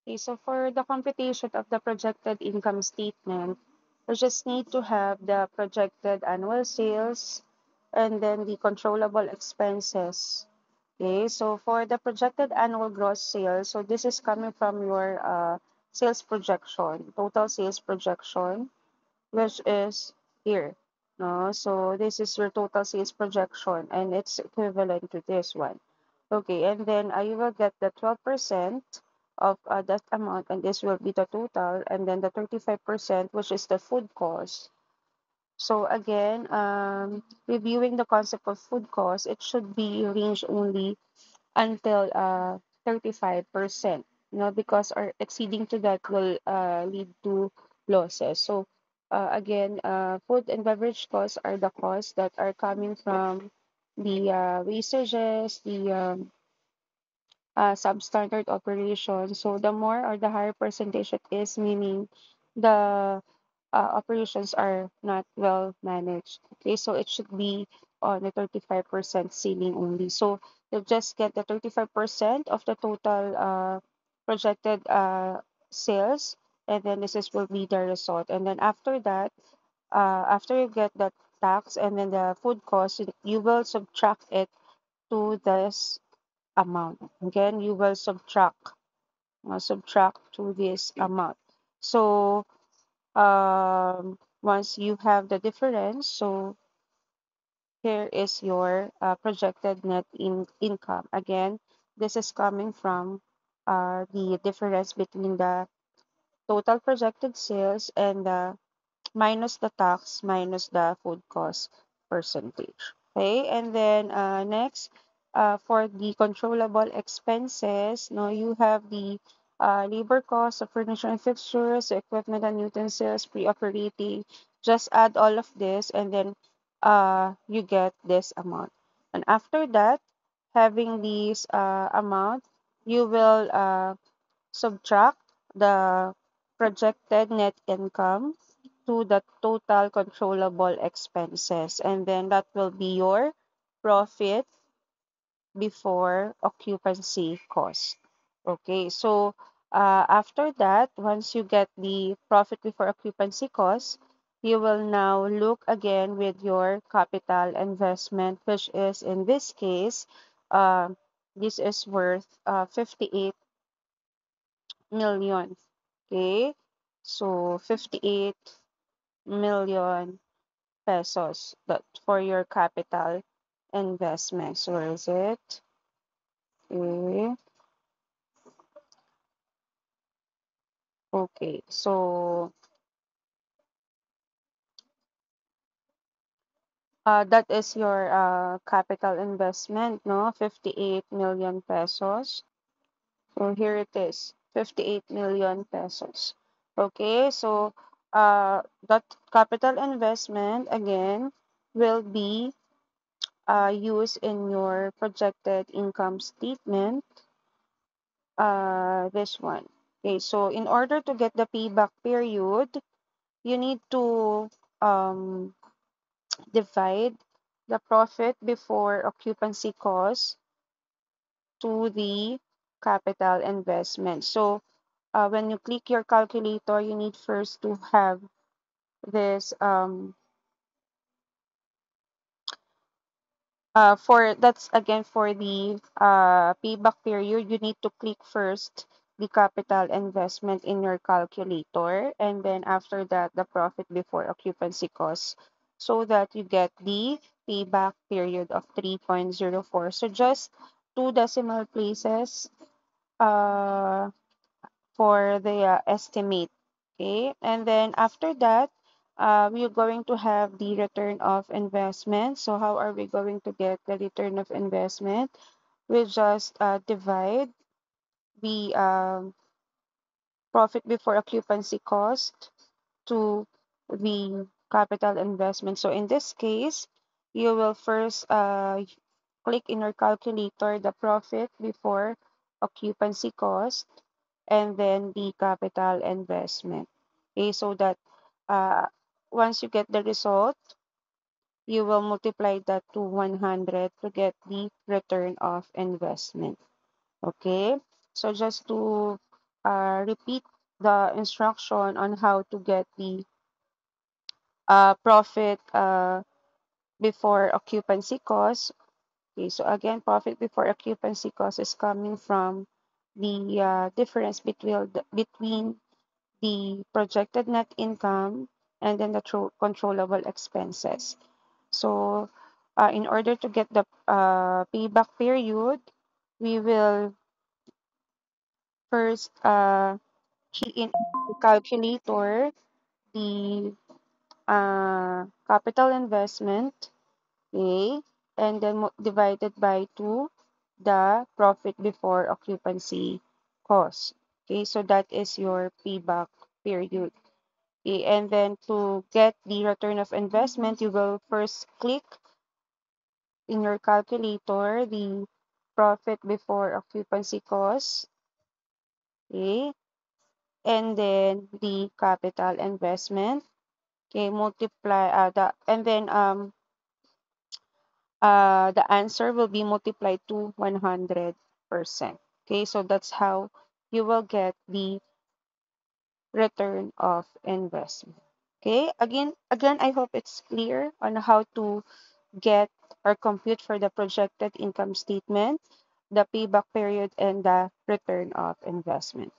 Okay, so for the computation of the projected income statement, we just need to have the projected annual sales and then the controllable expenses. Okay, so for the projected annual gross sales, so this is coming from your sales projection, total sales projection, which is here. No, so this is your total sales projection, and it's equivalent to this one. Okay, and then you will get the 12% of that amount, and this will be the total, and then the 35%, which is the food cost. So again, reviewing the concept of food cost, it should be range only until 35%, because our exceeding to that will lead to losses. So again, food and beverage costs are the costs that are coming from the wastages, the substandard operation. So the more or the higher percentage it is, meaning the operations are not well managed. Okay, so it should be on the 35% ceiling only. So you'll just get the 35% of the total projected sales, and then will be the result. And then after that, after you get the tax and then the food cost, you will subtract it to this amount. Again, you will subtract to this amount. So once you have the difference, so here is your projected income. Again, this is coming from the difference between the total projected sales and the minus the tax minus the food cost percentage. Okay, and then next, for the controllable expenses, no, you have the labor costs of furniture and fixtures, equipment and utensils, pre-operating. Just add all of this, and then you get this amount. And after that, having this amount, you will subtract the projected net income to the total controllable expenses, and then that will be your profit before occupancy cost. Okay, so after that, once you get the profit before occupancy cost, you will now look again with your capital investment, which is in this case, uh, this is worth 58 million. Okay, so 58 million pesos that for your capital investments. Where is it? Okay. Okay. So that is your capital investment, no? 58 million pesos. So here it is, 58 million pesos. Okay. So that capital investment again will be used in your projected income statement, this one. Okay, so in order to get the payback period, you need to um, divide the profit before occupancy cost to the capital investment. So when you click your calculator, you need first to have this for that's again for the payback period, you need to click first the capital investment in your calculator, and then after that the profit before occupancy costs, so that you get the payback period of 3.04. So just two decimal places uh, for the estimate. Okay, and then after that, we're going to have the return of investment. So how are we going to get the return of investment? We just divide the profit before occupancy cost to the capital investment. So in this case, you will first click in your calculator the profit before occupancy cost and then the capital investment. Okay, so that uh, once you get the result, you will multiply that to 100 to get the return of investment. Okay, so just to repeat the instruction on how to get the profit before occupancy cost. Okay, so again, profit before occupancy cost is coming from the difference between the projected net income and then the controllable expenses. So, in order to get the payback period, we will first key in the calculator the capital investment, okay, and then divided by 2 the profit before occupancy cost. Okay, so that is your payback period. Okay, and then to get the return of investment, you will first click in your calculator the profit before occupancy cost, okay, and then the capital investment, okay, multiply and then the answer will be multiplied to 100%. Okay, so that's how you will get the return of investment. Okay, again, I hope it's clear on how to get or compute for the projected income statement, the payback period, and the return of investment.